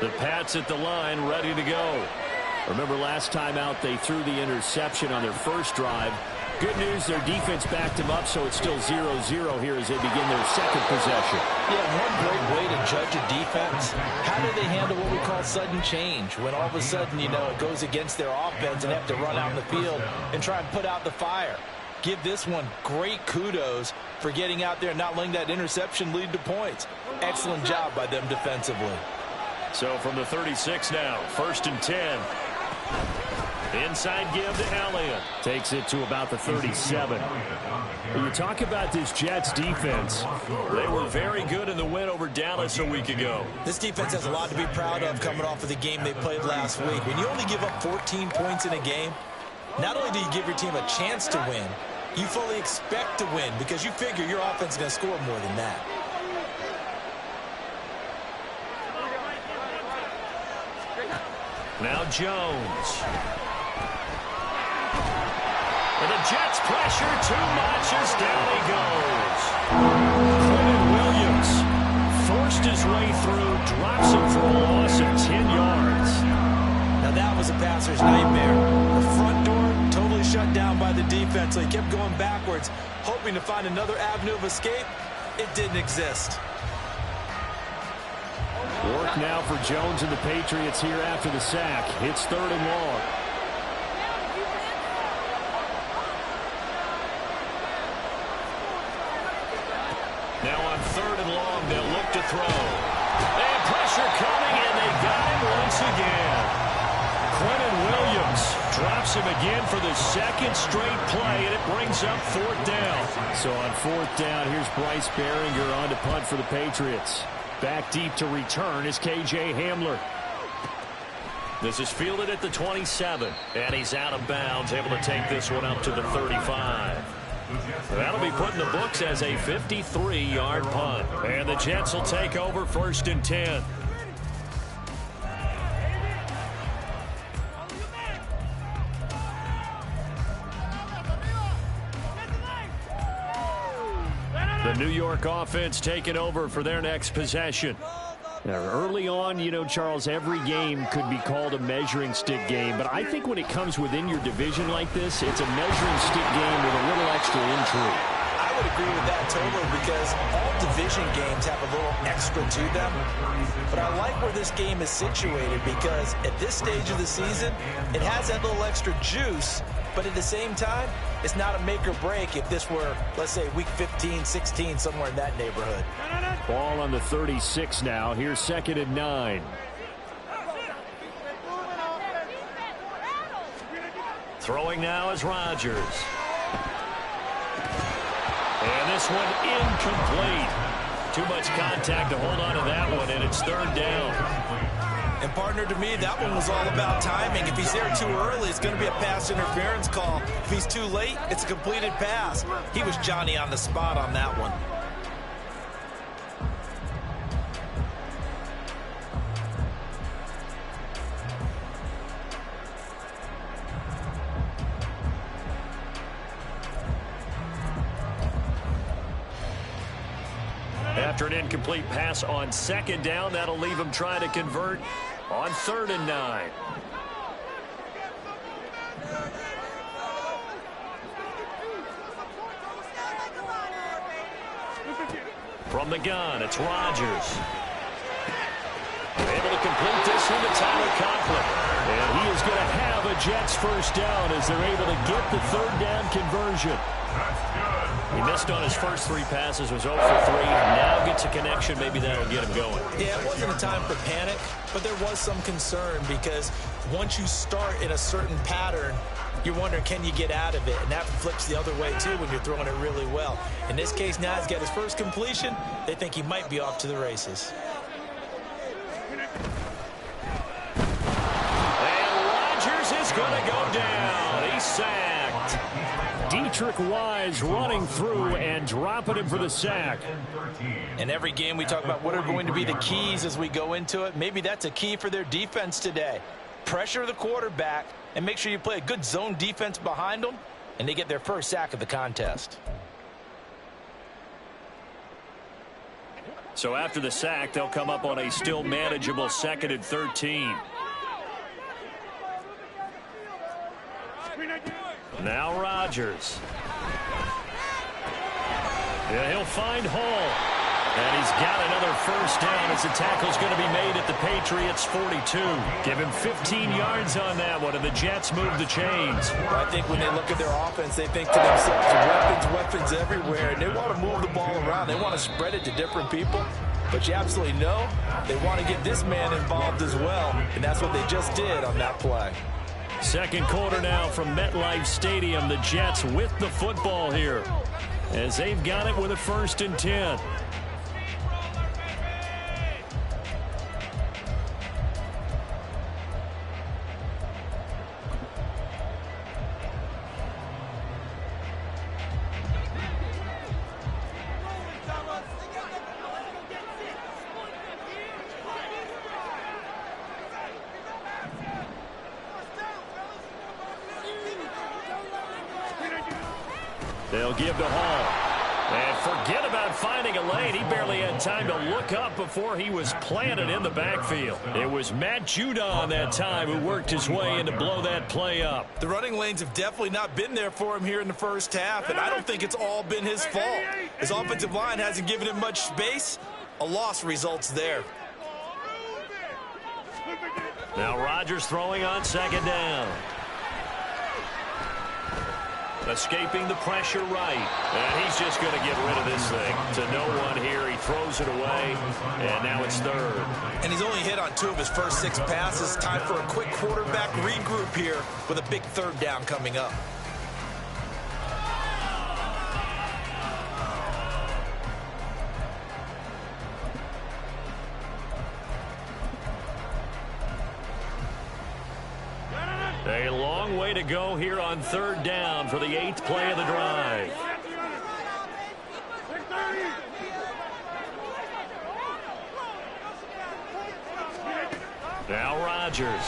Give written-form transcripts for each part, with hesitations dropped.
The Pats at the line, ready to go. Remember last time out they threw the interception on their first drive. Good news, their defense backed them up, so it's still 0-0 here as they begin their second possession. Yeah, one great way to judge a defense, how do they handle what we call sudden change? When all of a sudden, you know, it goes against their offense and they have to run out in the field and try and put out the fire. Give this one great kudos for getting out there and not letting that interception lead to points. Excellent job by them defensively. So from the 36 now, 1st and 10. Inside give to Elliott. Takes it to about the 37. When you talk about this Jets defense, they were very good in the win over Dallas a week ago. This defense has a lot to be proud of coming off of the game they played last week. When you only give up 14 points in a game, not only do you give your team a chance to win, you fully expect to win because you figure your offense is going to score more than that. Now Jones. And the Jets pressure too much as down he goes. Quentin Williams forced his way through, drops him for a loss of 10 yards. Now that was a passer's nightmare. The front door totally shut down by the defense, so he kept going backwards, hoping to find another avenue of escape. It didn't exist. Work now for Jones and the Patriots here after the sack. It's 3rd and long. Now on 3rd and long, they'll look to throw. And pressure coming, and they got him once again. Quentin Williams drops him again for the second straight play, and it brings up 4th down. So on 4th down, here's Bryce Baringer on to punt for the Patriots. Back deep to return is K.J. Hamler. This is fielded at the 27, and he's out of bounds, able to take this one up to the 35. That'll be put in the books as a 53-yard punt. And the Jets will take over 1st and 10. The New York offense taking over for their next possession. Now, early on, you know, Charles, every game could be called a measuring stick game. But I think when it comes within your division like this, it's a measuring stick game with a little extra intrigue. I would agree with that totally because all division games have a little extra to them. But I like where this game is situated because at this stage of the season, it has that little extra juice. But at the same time, it's not a make or break if this were, let's say, week 15, 16, somewhere in that neighborhood. Ball on the 36 now. Here's 2nd and 9. Throwing now is Rodgers. And this one incomplete. Too much contact to hold on to that one, and it's 3rd down. And partner, to me, that one was all about timing. If he's there too early, it's going to be a pass interference call. If he's too late, it's a completed pass. He was Johnny on the spot on that one. After an incomplete pass on 2nd down, that'll leave him trying to convert on 3rd and 9. From the gun, it's Rodgers. Able to complete this one to Tyler Conklin. And he is going to have a Jets 1st down as they're able to get the 3rd down conversion. He missed on his first 3 passes, was 0 for 3. Now gets a connection. Maybe that'll get him going. Yeah, it wasn't a time for panic, but there was some concern because once you start in a certain pattern, you're wondering, can you get out of it? And that flips the other way, too, when you're throwing it really well. In this case, now he's got his first completion. They think he might be off to the races. And Rodgers is going to go down. He's sacked. Dietrich Wise running through and dropping him for the sack. In every game we talk about what are going to be the keys as we go into it. Maybe that's a key for their defense today. Pressure the quarterback and make sure you play a good zone defense behind them, and they get their first sack of the contest. So after the sack, they'll come up on a still manageable 2nd and 13. Now Rodgers. Yeah, he'll find Hall. And he's got another first down as the tackle's going to be made at the Patriots' 42. Give him 15 yards on that one, and the Jets move the chains. I think when they look at their offense, they think to themselves, weapons everywhere, and they want to move the ball around. They want to spread it to different people. But you absolutely know they want to get this man involved as well, and that's what they just did on that play. Second quarter now from MetLife Stadium. The Jets with the football here as they've got it with a 1st and 10. They'll give to Hall. And forget about finding a lane. He barely had time to look up before he was planted in the backfield. It was Matt Judon that time who worked his way in to blow that play up. The running lanes have definitely not been there for him here in the first half, and I don't think it's all been his fault. His offensive line hasn't given him much space. A loss results there. Now Rodgers throwing on 2nd down. Escaping the pressure right. And he's just going to get rid of this thing. To no one here. He throws it away. And now it's 3rd. And he's only hit on 2 of his first 6 passes. Time for a quick quarterback regroup here with a big 3rd down coming up. A long way to go here on 3rd down for the 8th play of the drive. Now Rodgers.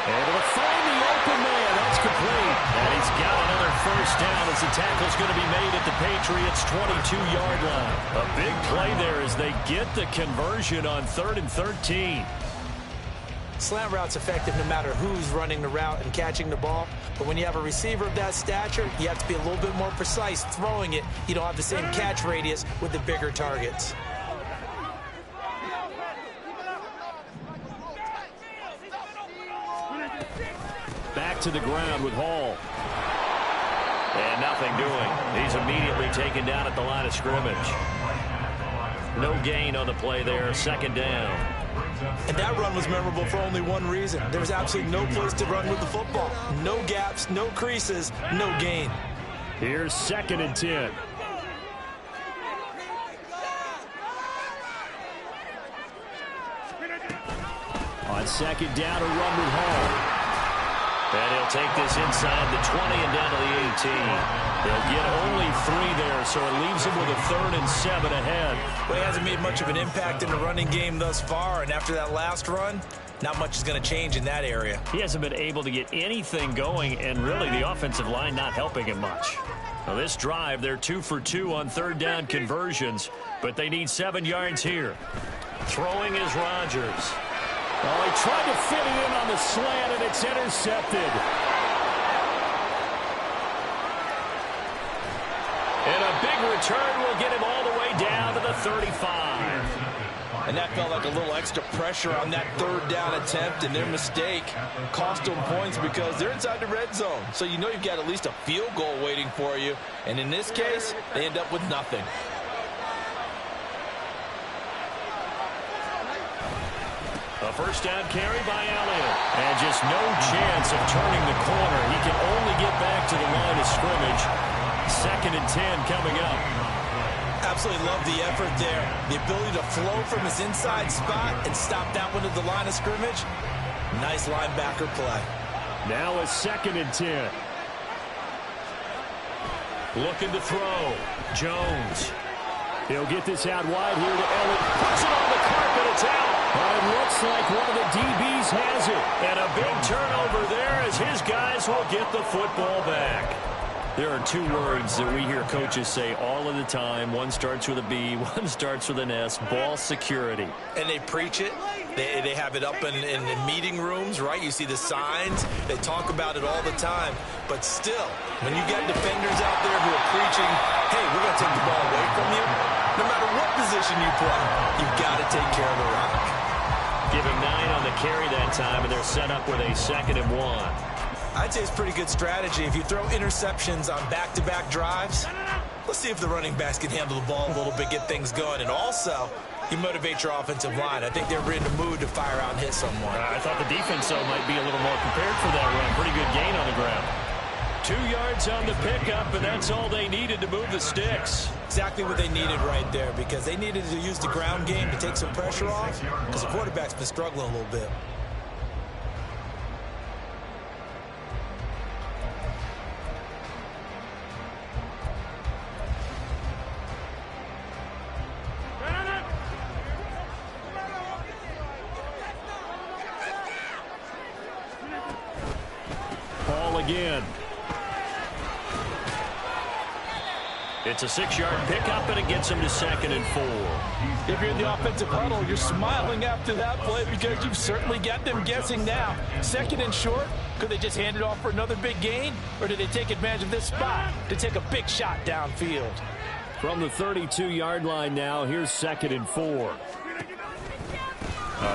Able to find the open man. That's complete. And he's got another first down as the tackle's going to be made at the Patriots' 22-yard line. A big play there as they get the conversion on 3rd and 13. Slant route's effective no matter who's running the route and catching the ball. But when you have a receiver of that stature, you have to be a little bit more precise throwing it. You don't have the same catch radius with the bigger targets. Back to the ground with Hall. And nothing doing. He's immediately taken down at the line of scrimmage. No gain on the play there. 2nd down. And that run was memorable for only one reason. There was absolutely no place to run with the football. No gaps, no creases, no gain. Here's 2nd and 10. On 2nd down, a run with Hall. And he'll take this inside the 20 and down to the 18. They'll get only 3 there, so it leaves him with a 3rd and 7 ahead. Well, he hasn't made much of an impact in the running game thus far, and after that last run, not much is going to change in that area. He hasn't been able to get anything going, and really the offensive line not helping him much. Now this drive, they're 2 for 2 on 3rd down conversions, but they need 7 yards here. Throwing is Rodgers. Oh, he tried to fit it in on the slant, and it's intercepted. And a big return will get him all the way down to the 35. And that felt like a little extra pressure on that 3rd down attempt, and their mistake cost them points because they're inside the red zone. So you know you've got at least a field goal waiting for you. And in this case, they end up with nothing. A first down carry by Elliott. And just no chance of turning the corner. He can only get back to the line of scrimmage. 2nd and 10 coming up. Absolutely love the effort there. The ability to flow from his inside spot and stop that one at the line of scrimmage. Nice linebacker play. Now a 2nd and 10. Looking to throw. Jones. He'll get this out wide here to Elliott. Puts it on the carpet. It's out. But it looks like one of the DBs has it. And a big turnover there as his guys will get the football back. There are two words that we hear coaches say all of the time. One starts with a B, one starts with an S, ball security. And they preach it. They have it up in meeting rooms, right? You see the signs. They talk about it all the time. But still, when you got defenders out there who are preaching, hey, we're going to take the ball away from you, no matter what position you play, you've got to take care of the rock. Give him 9 on the carry that time, and they're set up with a 2nd and 1. I'd say it's pretty good strategy. If you throw interceptions on back-to-back drives, let's see if the running backs can handle the ball a little bit, get things going. And also, you motivate your offensive line. I think they're in the mood to fire out and hit someone. I thought the defense, though, might be a little more prepared for that run. Pretty good gain on the ground. 2 yards on the pickup, and that's all they needed to move the sticks. Exactly what they needed right there, because they needed to use the ground game to take some pressure off, because the quarterback's been struggling a little bit. Ball again. It's a 6-yard pickup, and it gets him to 2nd and 4. If you're in the offensive huddle, you're smiling after that play because you've certainly got them guessing now. 2nd and short, could they just hand it off for another big gain? Or did they take advantage of this spot to take a big shot downfield? From the 32-yard line now, here's 2nd and 4.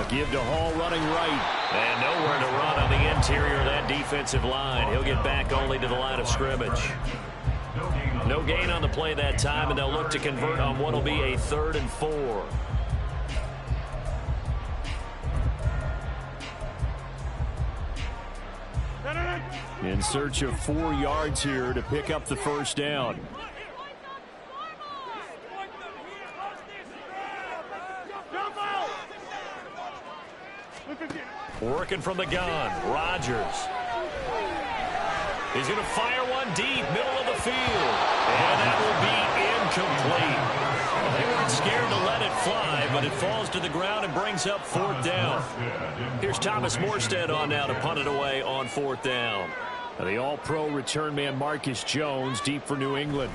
Give to Hall running right. And nowhere to run on the interior of that defensive line. He'll get back only to the line of scrimmage. No gain on the play that time, and they'll look to convert on what will be a 3rd and 4. In search of 4 yards here to pick up the first down. Working from the gun, Rodgers. He's going to fire one deep, middle of the field. And that will be incomplete. They weren't scared to let it fly, but it falls to the ground and brings up 4th down. Here's Thomas Morstead on now to punt it away on 4th down. The all-pro return man Marcus Jones deep for New England.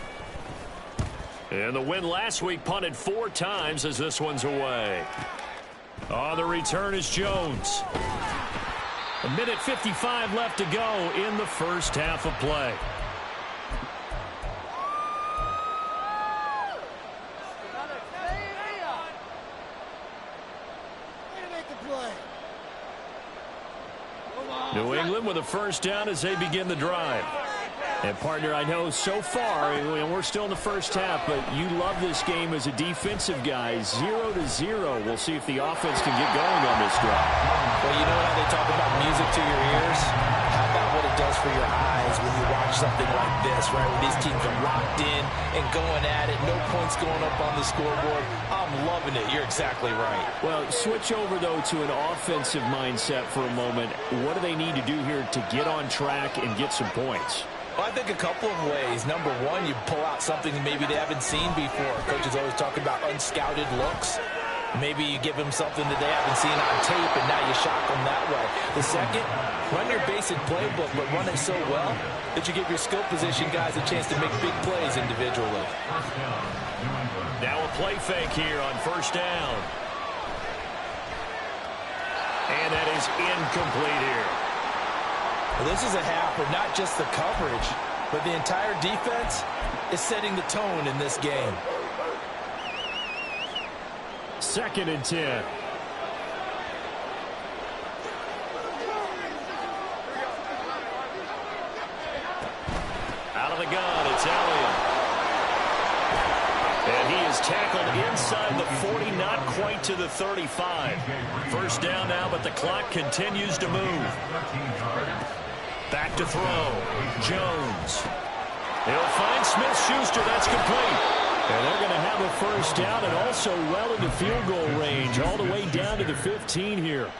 And the win last week punted 4 times as this one's away. On the return is Jones. 1:55 left to go in the first half of play. New England with a first down as they begin the drive. And, partner, I know so far, we're still in the first half, but you love this game as a defensive guy. 0-0. We'll see if the offense can get going on this drive. Well, you know how they talk about music to your ears? How about what it does for your eyes when you watch something like this, right? When these teams are locked in and going at it, no points going up on the scoreboard. I'm loving it. You're exactly right. Well, switch over, though, to an offensive mindset for a moment. What do they need to do here to get on track and get some points? Well, I think a couple of ways. Number one, you pull out something maybe they haven't seen before. Coaches always talking about unscouted looks. Maybe you give them something that they haven't seen on tape, and now you shock them that way. The second, run your basic playbook, but run it so well that you give your skill position guys a chance to make big plays individually. Now a play fake here on first down. And that is incomplete here. Well, this is a half where not just the coverage, but the entire defense is setting the tone in this game. 2nd and 10. Out of the gun, it's Elliott. And he is tackled inside the 40, not quite to the 35. First down now, but the clock continues to move. Back to throw. Jones. He'll find Smith-Schuster. That's complete. And they're going to have a first down and also well into field goal range, all the way down to the 15 here.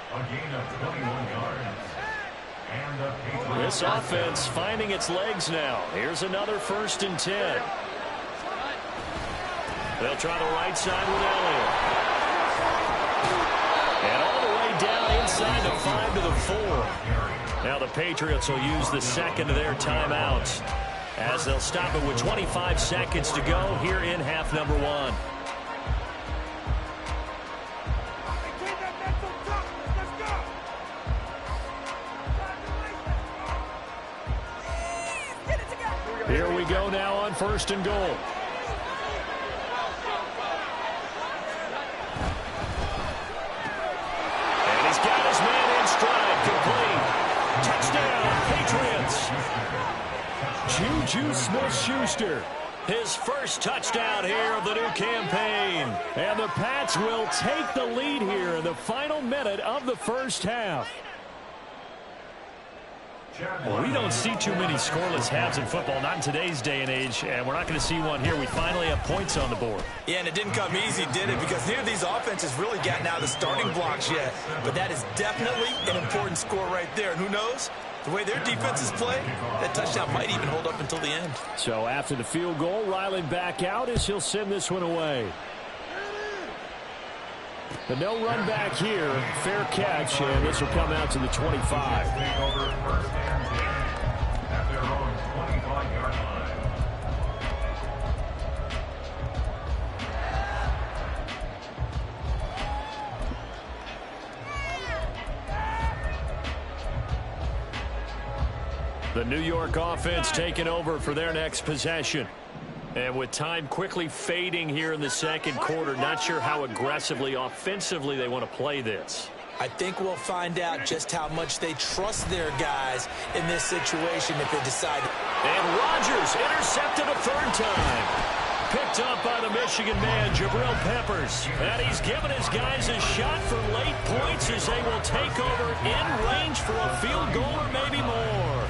This offense finding its legs now. Here's another 1st and 10. They'll try the right side with Elliott. And all the way down inside the 5 to the 4. Now the Patriots will use the second of their timeouts as they'll stop it with 25 seconds to go here in half number one. Here we go now on 1st and goal. And he's got his man in stride, complete. Touchdown, Patriots. Juju Smith-Schuster. His first touchdown here of the new campaign. And the Pats will take the lead here in the final minute of the first half. Well, we don't see too many scoreless halves in football, not in today's day and age, and we're not going to see one here. We finally have points on the board. Yeah, and it didn't come easy, did it? Because neither of these offenses really gotten out of the starting blocks yet. But that is definitely an important score right there. And who knows? The way their defenses play, that touchdown might even hold up until the end. So after the field goal, Ryland back out as he'll send this one away. But no run back here. Fair catch, and this will come out to the 25. The New York offense taking over for their next possession. And with time quickly fading here in the second quarter, not sure how aggressively, offensively they want to play this. I think we'll find out just how much they trust their guys in this situation if they decide. And Rodgers intercepted a third time. Picked up by the Michigan man, Jabril Peppers. And he's given his guys a shot for late points as they will take over in range for a field goal or maybe more.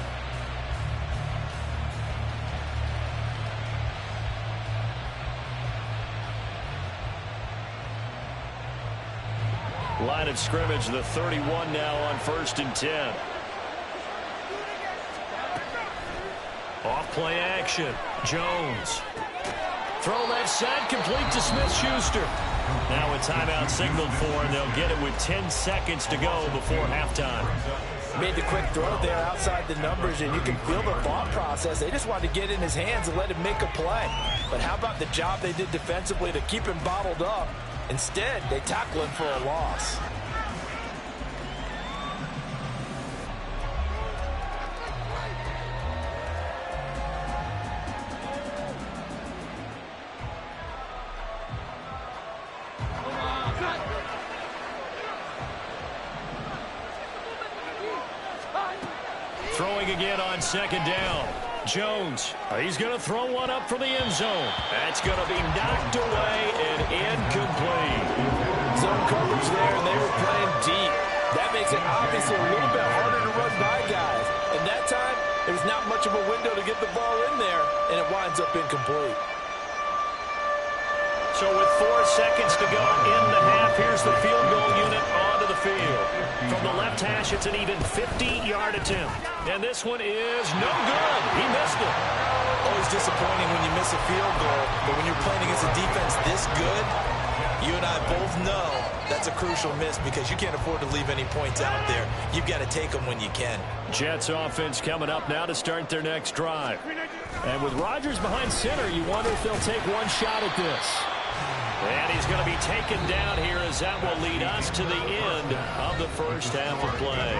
Line of scrimmage, the 31 now on 1st and 10. Off play action. Jones. Throw left side, complete to Smith-Schuster. Now a timeout signaled for, and they'll get it with 10 seconds to go before halftime. Made the quick throw there outside the numbers, and you can feel the thought process. They just wanted to get in his hands and let him make a play. But how about the job they did defensively to keep him bottled up? Instead, they tackle him for a loss. Throwing again on 2nd down. Jones, he's going to throw one up for the end zone. That's going to be knocked away and incomplete. Zone coverage there, and they were playing deep. That makes it obviously a little bit harder to run by guys. And that time, there's not much of a window to get the ball in there, and it winds up incomplete. So with 4 seconds to go in the half, here's the field goal unit onto the field. From the left hash, it's an even 50-yard attempt. And this one is no good. He missed it. Always disappointing when you miss a field goal, but when you're playing against a defense this good, you and I both know that's a crucial miss because you can't afford to leave any points out there. You've got to take them when you can. Jets offense coming up now to start their next drive. And with Rodgers behind center, you wonder if they'll take one shot at this. And he's going to be taken down here as that will lead us to the end of the first half of play.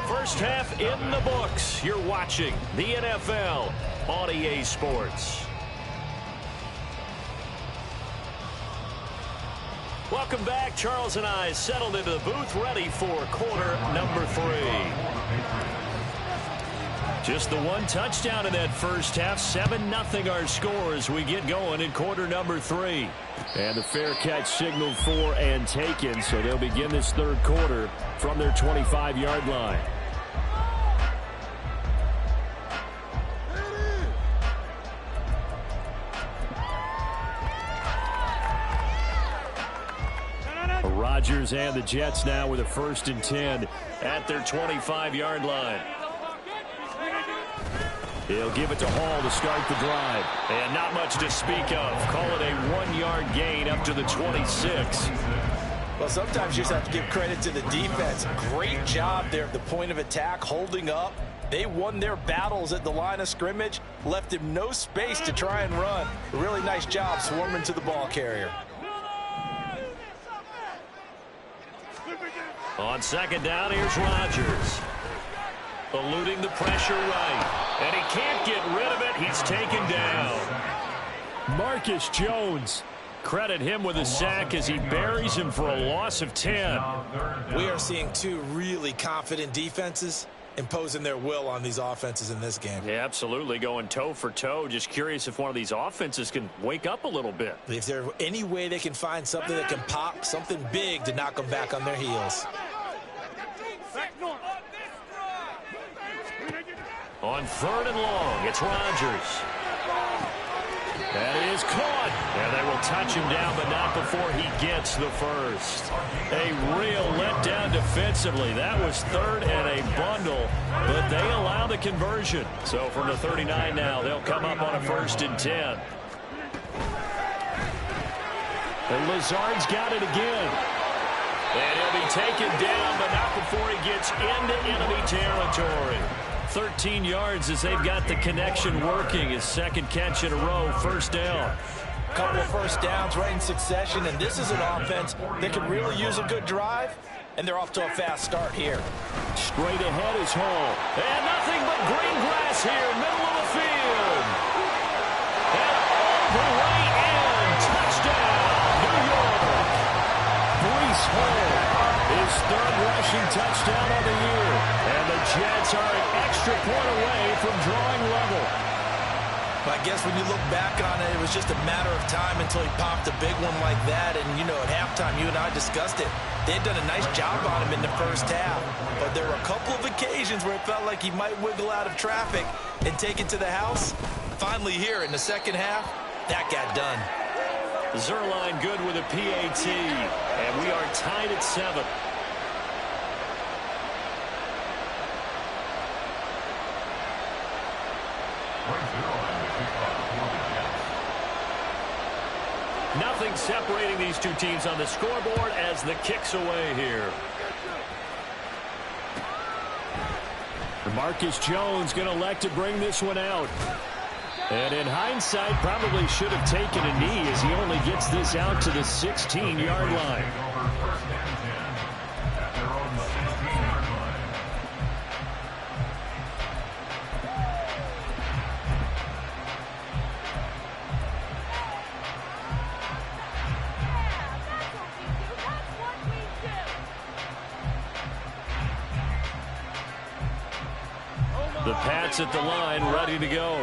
First half in the books. You're watching the NFL on EA Sports. Welcome back. Charles and I settled into the booth ready for quarter number 3. Just the one touchdown in that first half. 7-0 our score as we get going in quarter number 3. And the fair catch signaled for and taken, so they'll begin this third quarter from their 25-yard line. Rodgers and the Jets now with a 1st and 10 at their 25-yard line. He'll give it to Hall to start the drive. And not much to speak of. Call it a 1-yard gain up to the 26. Well, sometimes you just have to give credit to the defense. Great job there at the point of attack, holding up They won their battles at the line of scrimmage, left him no space to try and run. A really nice job swarming to the ball carrier. On second down, here's Rodgers. Eluding the pressure right. And he can't get rid of it. He's taken down. Marcus Jones. Credit him with a sack as he buries him for a loss of 10. We are seeing two really confident defenses imposing their will on these offenses in this game. Yeah, absolutely, going toe for toe. Just curious if one of these offenses can wake up a little bit. If there's any way they can find something that can pop, something big to knock them back on their heels. On third and long, it's Rodgers. That is caught. And they will touch him down, but not before he gets the first. A real letdown defensively. That was third and a bundle, but they allow the conversion. So from the 39 now, they'll come up on a 1st and 10. And Lazard's got it again. And he'll be taken down, but not before he gets into enemy territory. 13 yards as they've got the connection working. His second catch in a row, 1st down. Couple of first downs right in succession, and this is an offense that could really use a good drive, and they're off to a fast start here. Straight ahead is Hall. And nothing but green grass here, middle of the field. And all the way in, touchdown, New York. Breece Hall, his 3rd rushing touchdown of the year. And the Jets are an extra point away from drawing level. But I guess when you look back on it, it was just a matter of time until he popped a big one like that. And, you know, at halftime, you and I discussed it. They had done a nice job on him in the first half. But there were a couple of occasions where it felt like he might wiggle out of traffic and take it to the house. Finally here in the second half, that got done. Zuerlein good with a PAT. And we are tied at 7. Nothing separating these two teams on the scoreboard as the kick's away here. Marcus Jones going to elect to bring this one out. And in hindsight, probably should have taken a knee as he only gets this out to the 16-yard line. The Pats at the line, ready to go.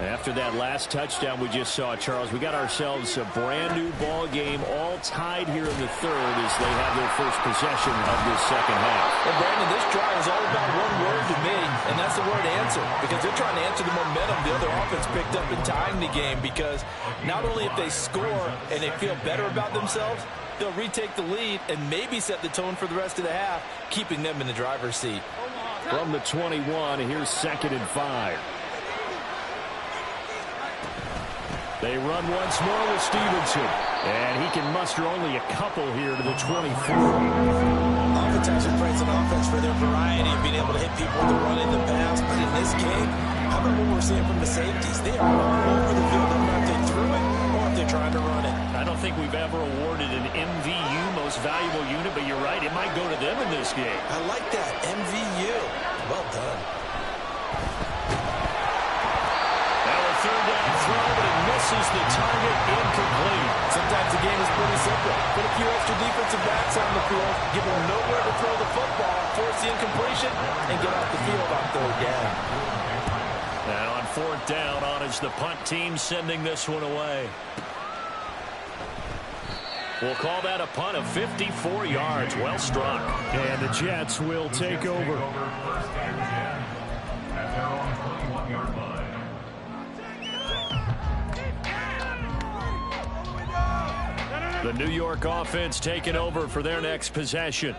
After that last touchdown we just saw, Charles, we got ourselves a brand-new ball game, all tied here in the 3rd as they have their first possession of this second half. Well, Brandon, this drive is all about one word to me, and that's the word answer, because they're trying to answer the momentum the other offense picked up in tying the game, because not only if they score and they feel better about themselves, they'll retake the lead and maybe set the tone for the rest of the half, keeping them in the driver's seat. From the 21, here's 2nd and 5. They run once more with Stevenson. And he can muster only a couple here to the 24. Oftentimes we praise an offense for their variety of being able to hit people with the run in the pass. But in this game, how about what we're seeing from the safeties? They are all over the field, no matter if they threw it or if they're trying to run it. I don't think we've ever awarded an MVU, most valuable unit, but you're right, it might go to them in this game. I like that, MVU. Well done. Third down throw, but it misses the target, incomplete. Sometimes the game is pretty simple. Put a few extra defensive backs on the field, give them nowhere to throw the football, force the incompletion, and get off the field on 3rd down. And on 4th down, on is the punt team sending this one away. We'll call that a punt of 54 yards. Well struck. And the Jets will take over. The New York offense taking over for their next possession.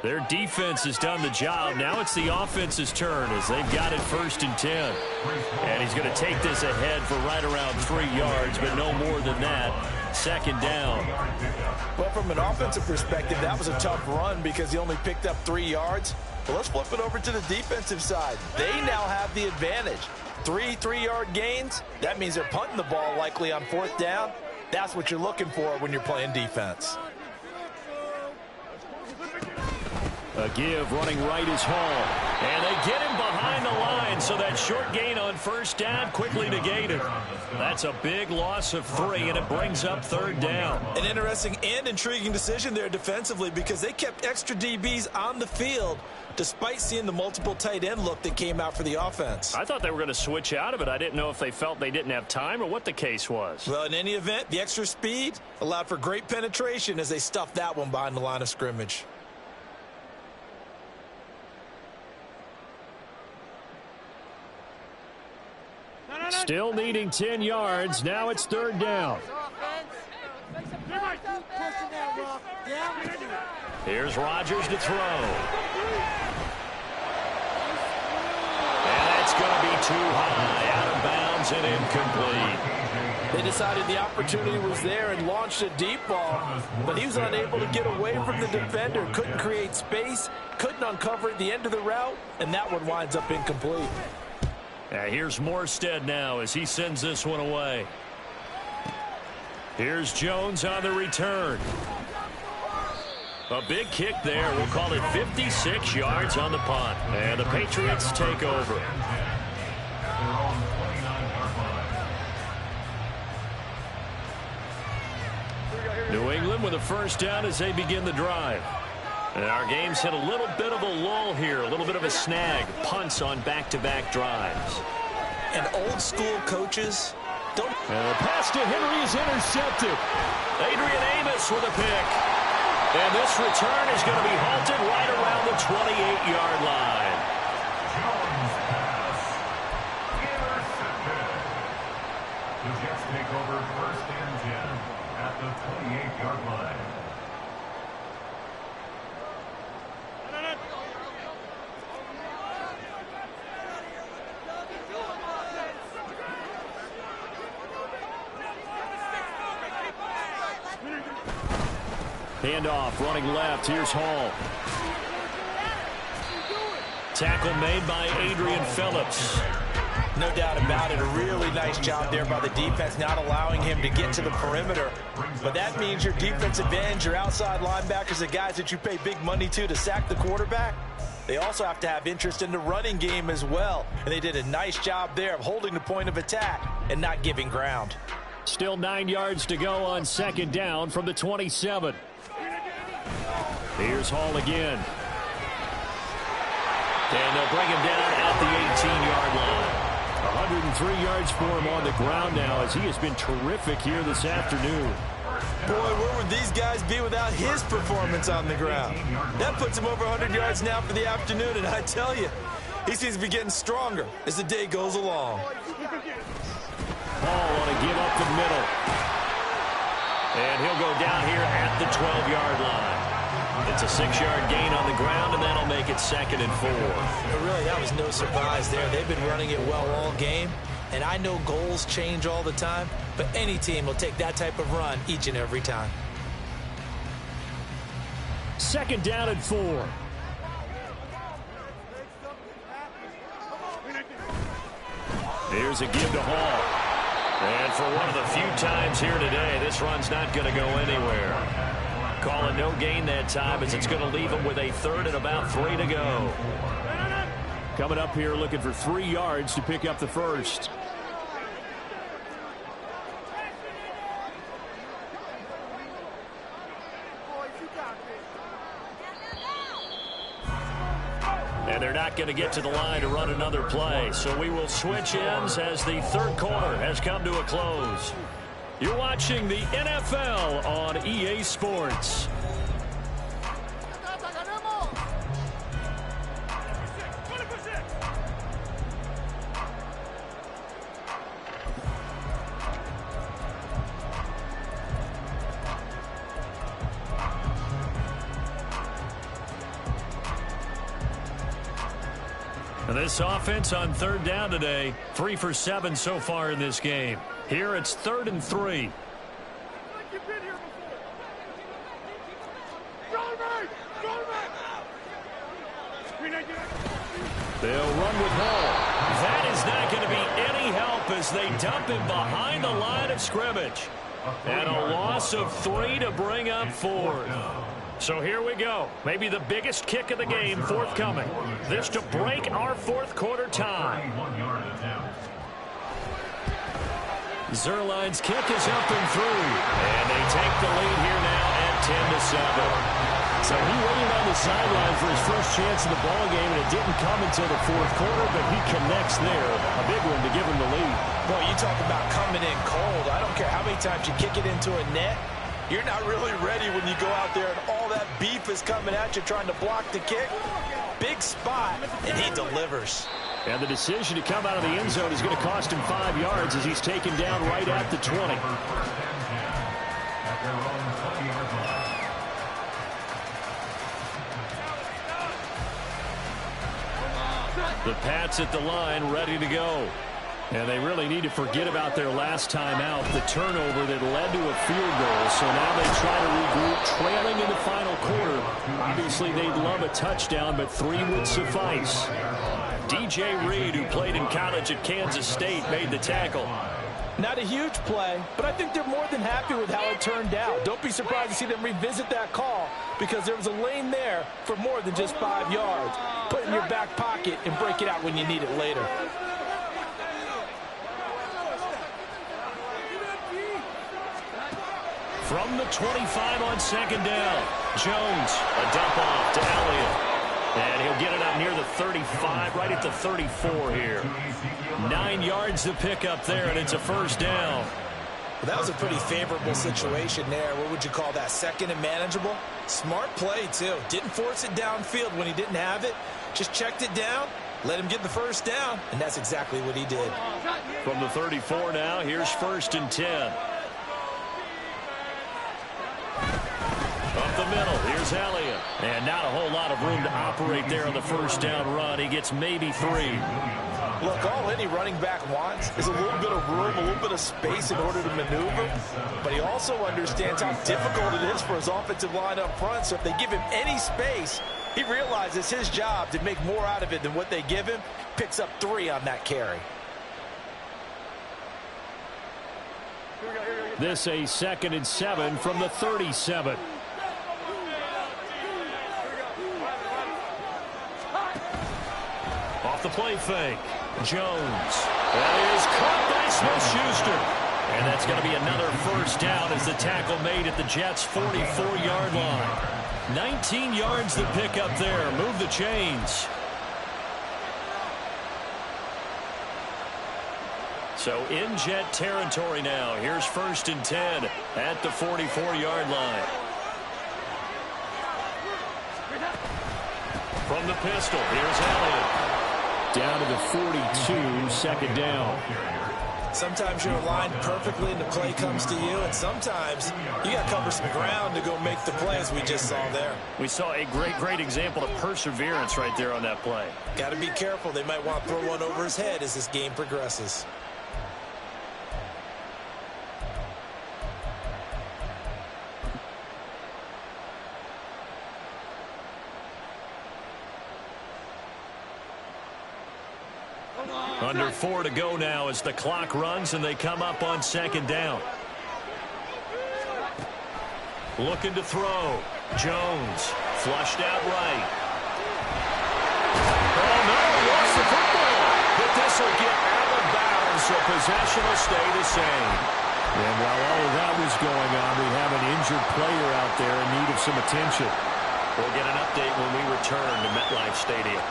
Their defense has done the job. Now it's the offense's turn as they've got it 1st and 10. And he's going to take this ahead for right around 3 yards, but no more than that. second down. Well, from an offensive perspective, that was a tough run because he only picked up 3 yards. Well, let's flip it over to the defensive side. They now have the advantage. 3 3-yard gains. That means they're punting the ball likely on 4th down. That's what you're looking for when you're playing defense. A give running right is Hall. And they get him behind the line, so that short gain on 1st down quickly negated. That's a big loss of 3, and it brings up 3rd down. An interesting and intriguing decision there defensively because they kept extra DBs on the field despite seeing the multiple tight end look that came out for the offense. I thought they were going to switch out of it. I didn't know if they felt they didn't have time or what the case was. Well, in any event, the extra speed allowed for great penetration as they stuffed that one behind the line of scrimmage. Still needing 10 yards. Now it's 3rd down. Here's Rodgers to throw. And that's going to be too high, out of bounds and incomplete. They decided the opportunity was there and launched a deep ball, but he was unable to get away from the defender, couldn't create space, couldn't uncover at the end of the route, and that one winds up incomplete. Here's Morstead now as he sends this one away. Here's Jones on the return. A big kick there. We'll call it 56 yards on the punt. And the Patriots take over. New England with a 1st down as they begin the drive. And our game's hit a little bit of a lull here, a little bit of a snag. Punts on back-to-back drives. And old-school coaches don't... And the pass to Henry is intercepted. Adrian Amos with a pick. And this return is going to be halted right around the 28-yard line. The Jets take over 1st and 10 at the 28-yard line. Handoff, running left. Here's Hall. Tackle made by Adrian Phillips. No doubt about it. A really nice job there by the defense, not allowing him to get to the perimeter. But that means your defensive ends, your outside linebackers, the guys that you pay big money to sack the quarterback, they also have to have interest in the running game as well. And they did a nice job there of holding the point of attack and not giving ground. Still 9 yards to go on 2nd down from the 27. Here's Hall again. And they'll bring him down at the 18-yard line. 103 yards for him on the ground now as he has been terrific here this afternoon. Boy, where would these guys be without his performance on the ground? That puts him over 100 yards now for the afternoon, and I tell you, he seems to be getting stronger as the day goes along. Hall on a give up the middle. And he'll go down here at the 12-yard line. It's a 6-yard gain on the ground, and that'll make it 2nd and 4. But really, that was no surprise there. They've been running it well all game, and I know goals change all the time, but any team will take that type of run each and every time. 2nd down and 4. Here's a give to Hall. And for one of the few times here today, this run's not going to go anywhere. Call it no gain that time as it's going to leave him with a 3rd and about 3 to go. Coming up here looking for 3 yards to pick up the 1st. And they're not going to get to the line to run another play. So we will switch ends as the 3rd quarter has come to a close. You're watching the NFL on EA Sports. And this offense on 3rd down today, 3 for 7 so far in this game. Here it's 3rd and 3. They'll run with Hall. That is not going to be any help as they dump him behind the line of scrimmage. And a loss of 3 to bring up 4th. So here we go. Maybe the biggest kick of the game forthcoming. This to break our fourth quarter tie. Zuerlein's kick is up and through. And they take the lead here now at 10-7. So he waited on the sideline for his first chance in the ball game, and it didn't come until the fourth quarter, but he connects there. A big one to give him the lead. Boy, you talk about coming in cold. I don't care how many times you kick it into a net. You're not really ready when you go out there and all that beef is coming at you trying to block the kick. Big spot, and he delivers. And the decision to come out of the end zone is going to cost him 5 yards as he's taken down right at the 20. The Pats at the line ready to go. And they really need to forget about their last time out, the turnover that led to a field goal. So now they try to regroup, trailing in the final quarter. Obviously, they'd love a touchdown, but 3 would suffice. DJ Reed, who played in college at Kansas State, made the tackle. Not a huge play, but I think they're more than happy with how it turned out. Don't be surprised to see them revisit that call because there was a lane there for more than just 5 yards. Put it in your back pocket and break it out when you need it later. From the 25 on second down, Jones, a dump off to Elliott. And he'll get it up near the 35, right at the 34 here. 9 yards to pick up there, and it's a first down. Well, that was a pretty favorable situation there. What would you call that? Second and manageable? Smart play, too. Didn't force it downfield when he didn't have it. Just checked it down, let him get the first down, and that's exactly what he did. From the 34 now, here's 1st and 10. Up the middle, here's Elliott. And not a whole lot of room to operate there on the first down run. He gets maybe 3. Look, all any running back wants is a little bit of room, a little bit of space in order to maneuver. But he also understands how difficult it is for his offensive line up front. So if they give him any space, he realizes his job to make more out of it than what they give him. Picks up 3 on that carry. This a 2nd and 7 from the 37. Off the play fake. Jones. That is caught by Smith-Schuster. And that's going to be another first down as the tackle made at the Jets' 44-yard line. 19 yards to pick up there. Move the chains. So in Jet territory now. Here's 1st and 10 at the 44-yard line. From the pistol, here's Elliott. Down to the 42, second down. Sometimes you're aligned perfectly and the play comes to you, and sometimes you got to cover some ground to go make the play as we just saw there. We saw a great example of perseverance right there on that play. Got to be careful. They might want to throw one over his head as this game progresses. Under 4 to go now as the clock runs and they come up on second down. Looking to throw. Jones flushed out right. Oh no, he lost the football. But this will get out of bounds, so possession will stay the same. And while all of that was going on, we have an injured player out there in need of some attention. We'll get an update when we return to MetLife Stadium.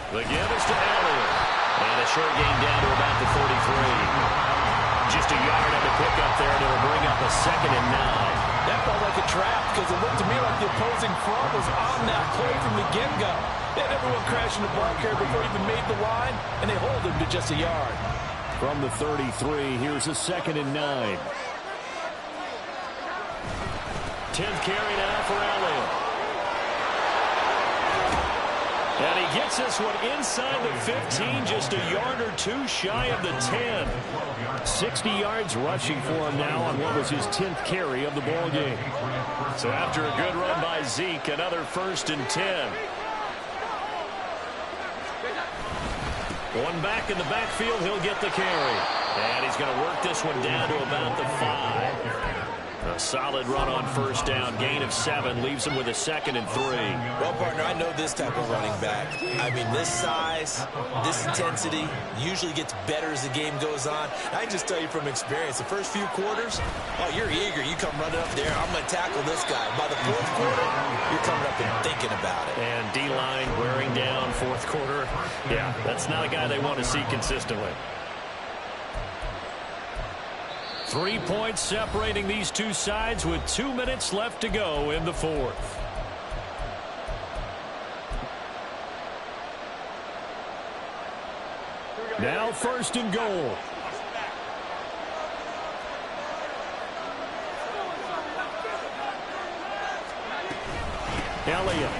The give is to Elliott. And a short gain down to about the 33. Just a yard on the pickup there, and it'll bring up a 2nd and 9. That felt like a trap because it looked to me like the opposing front was on that play from the get-go. They had everyone crashing the ball carrier before he even made the line, and they hold him to just a yard. From the 33, here's a 2nd and 9. 10th carry now for Elliott. And he gets this one inside the 15, just a yard or two shy of the 10. 60 yards rushing for him now on what was his 10th carry of the ball game. So after a good run by Zeke, another 1st and 10. One back in the backfield, he'll get the carry. And he's going to work this one down to about the 5. A solid run on 1st down. Gain of 7 leaves him with a 2nd and 3. Well, partner, I know this type of running back. I mean, this size, this intensity usually gets better as the game goes on. I can just tell you from experience, the first few quarters, oh, you're eager. You come running up there. I'm going to tackle this guy. By the 4th quarter, you're coming up and thinking about it. And D-line wearing down 4th quarter. Yeah, that's not a guy they want to see consistently. 3 points separating these two sides with 2 minutes left to go in the 4th. Now 1st and goal. Elliott.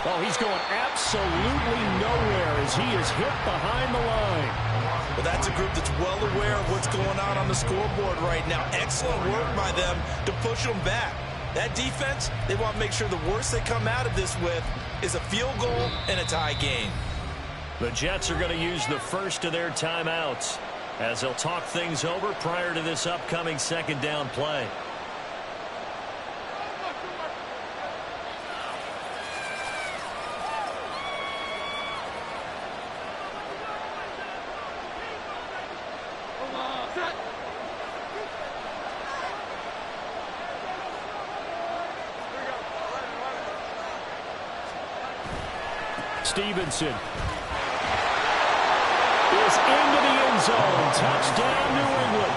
Oh, he's going absolutely nowhere as he is hit behind the line. Well, that's a group that's well aware of what's going on the scoreboard right now. Excellent work by them to push them back. That defense, they want to make sure the worst they come out of this with is a field goal and a tie game. The Jets are going to use the first of their timeouts as they'll talk things over prior to this upcoming 2nd down play. Stevenson is into the end zone. Touchdown, New England.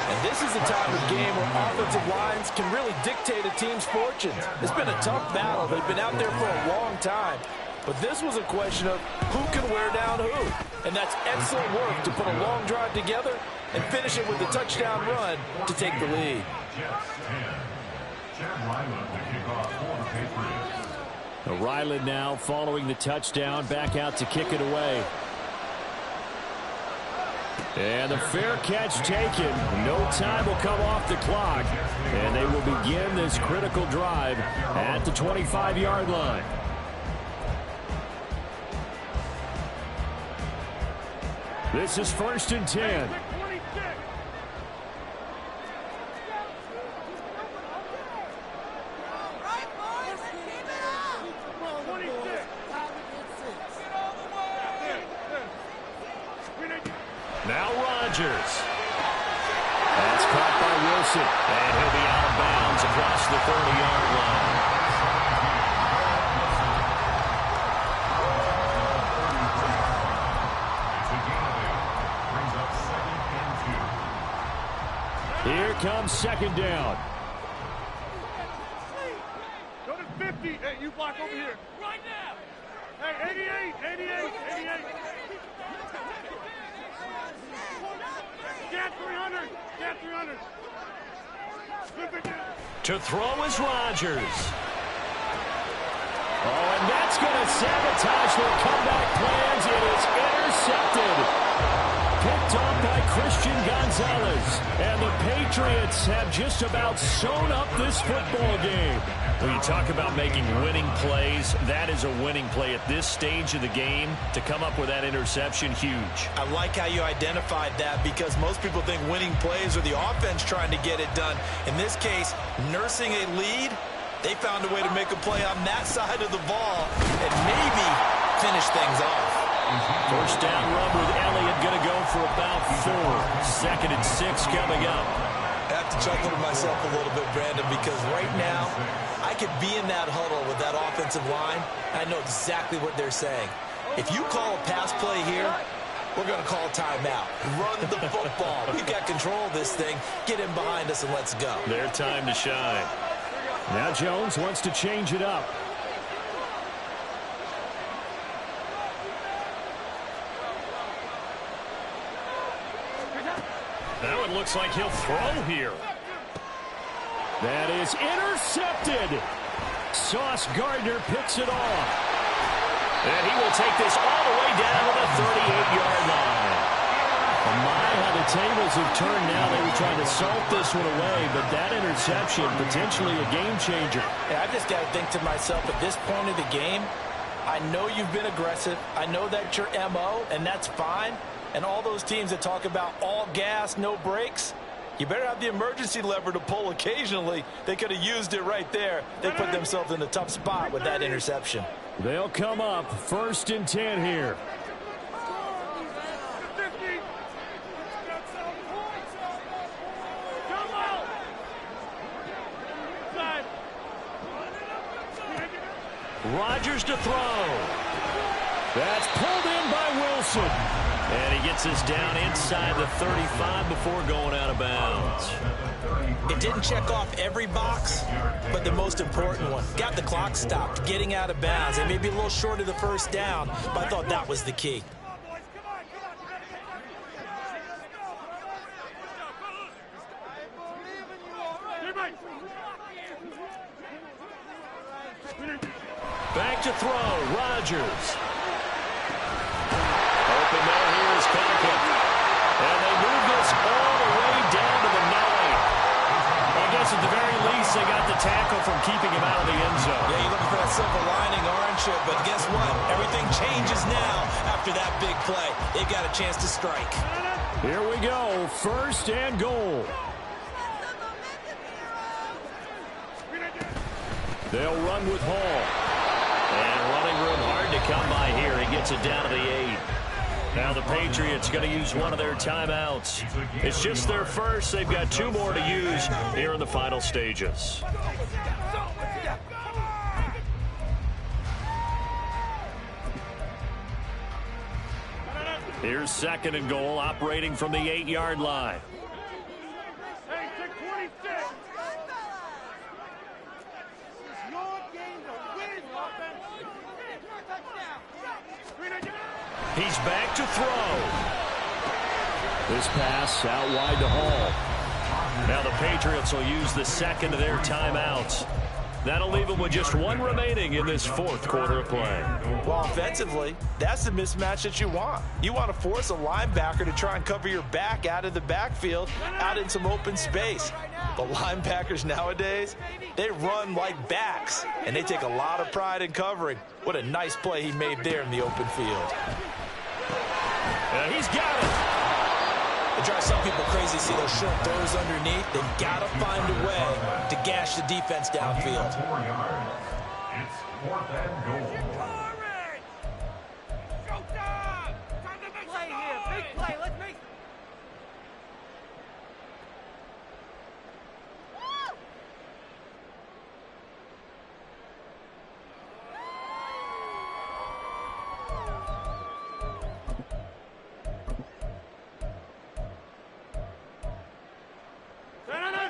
And this is a type of game where offensive lines can really dictate a team's fortunes. It's been a tough battle. They've been out there for a long time. But this was a question of who can wear down who. And that's excellent work to put a long drive together and finish it with a touchdown run to take the lead. Ryland now following the touchdown, back out to kick it away. And the fair catch taken. No time will come off the clock. And they will begin this critical drive at the 25-yard line. This is 1st and 10. Now Rodgers. That's caught by Wilson. And he'll be out of bounds across the 30-yard line. Here comes 2nd down. Go to 50. Hey, you block over here. Right now. Hey, 88. Get 300. Get 300. To throw is Rodgers. Oh, and that's going to sabotage their comeback plans. It is intercepted. Picked off by Christian Gonzalez. And the Patriots have just about sewn up this football game. When you talk about making winning plays, that is a winning play at this stage of the game. To come up with that interception, huge. I like how you identified that because most people think winning plays are the offense trying to get it done. In this case, nursing a lead, they found a way to make a play on that side of the ball and maybe finish things off. 1st down run with Elliott going to go for about 4. 2nd and 6 coming up. I have to chuckle to myself a little bit, Brandon, because right now I could be in that huddle with that offensive line. I know exactly what they're saying. If you call a pass play here, we're going to call a timeout. Run the football. We've got control of this thing. Get in behind us and let's go. Their time to shine. Now Jones wants to change it up. Now it looks like he'll throw here. That is intercepted. Sauce Gardner picks it off. And he will take this all the way down to the 38-yard line. My, how the tables have turned now. They were trying to salt this one away, but that interception, potentially a game changer. Yeah, I just got to think to myself, at this point of the game, I know you've been aggressive. I know that's your MO, and that's fine. And all those teams that talk about all gas, no brakes, you better have the emergency lever to pull occasionally. They could have used it right there. They put themselves in a tough spot with that interception. They'll come up 1st and 10 here. Rodgers to throw. That's pulled in by Wilson. And he gets us down inside the 35 before going out of bounds. It didn't check off every box, but the most important one. Got the clock stopped, getting out of bounds. It may be a little short of the first down, but I thought that was the key. Back to throw, Rodgers. Open there, here is Conklin. And they move this all the way down to the 9. I guess at the very least, they got the tackle from keeping him out of the end zone. Yeah, you're looking for that silver lining, aren't you? But guess what? Everything changes now after that big play. They got a chance to strike. Here we go, 1st and goal. They'll run with Hall. And running room hard to come by here. He gets it down to the 8. Now the Patriots going to use one of their timeouts. It's just their first. They've got 2 more to use here in the final stages. Here's 2nd and goal, operating from the 8-yard line. Hey, take 26. He's back to throw. This pass out wide to Hall. Now the Patriots will use the 2nd of their timeouts. That'll leave them with just 1 remaining in this 4th quarter of play. Well, offensively, that's the mismatch that you want. You want to force a linebacker to try and cover your back out of the backfield, out in some open space. The linebackers nowadays, they run like backs, and they take a lot of pride in covering. What a nice play he made there in the open field. He's got it. It drives some people crazy to see those short throws underneath. They've got to find a way to gash the defense downfield. 4 yards. It's 4th and goal. Play here, big play. Let's make.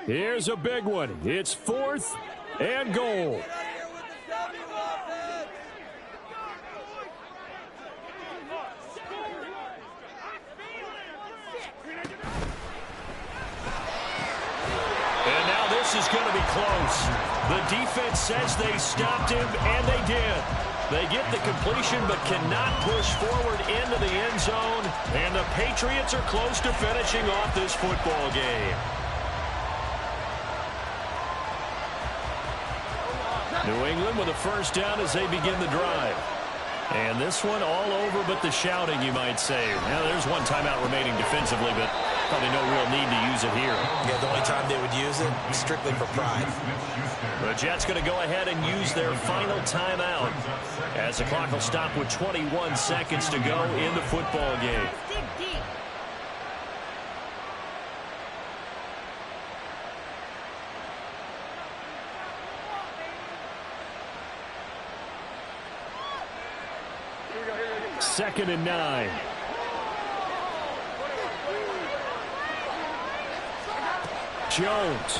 Here's a big one. It's 4th and goal. And now this is going to be close. The defense says they stopped him, and they did. They get the completion but cannot push forward into the end zone. And the Patriots are close to finishing off this football game. New England with a 1st down as they begin the drive. And this one all over but the shouting, you might say. Now, there's 1 timeout remaining defensively, but probably no real need to use it here. Yeah, the only time they would use it, strictly for pride. The Jets going to go ahead and use their final timeout as the clock will stop with 21 seconds to go in the football game. Second and 9. Jones.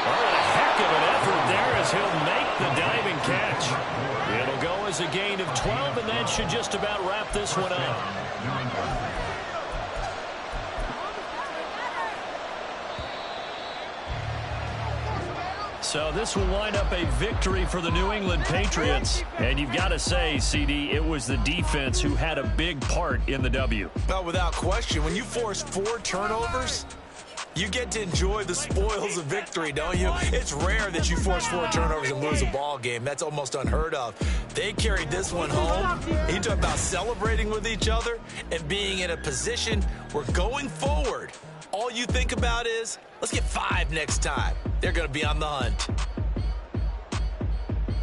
Oh, a heck of an effort there as he'll make the diving catch. It'll go as a gain of 12, and that should just about wrap this one up. So this will wind up a victory for the New England Patriots. And you've got to say, CD, it was the defense who had a big part in the W. Well, without question, when you force 4 turnovers, you get to enjoy the spoils of victory, don't you? It's rare that you force 4 turnovers and lose a ball game. That's almost unheard of. They carried this one home. You talk about celebrating with each other and being in a position where going forward, all you think about is, let's get 5 next time. They're going to be on the hunt.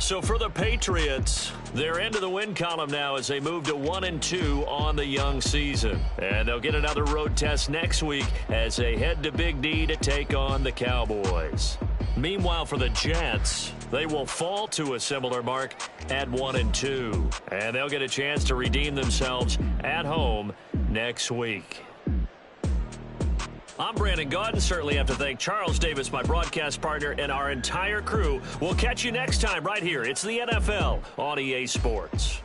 So for the Patriots, they're into the win column now as they move to 1-2 on the young season. And they'll get another road test next week as they head to Big D to take on the Cowboys. Meanwhile, for the Jets, they will fall to a similar mark at 1-2. And they'll get a chance to redeem themselves at home next week. I'm Brandon Gaudin. Certainly have to thank Charles Davis, my broadcast partner, and our entire crew. We'll catch you next time right here. It's the NFL on EA Sports.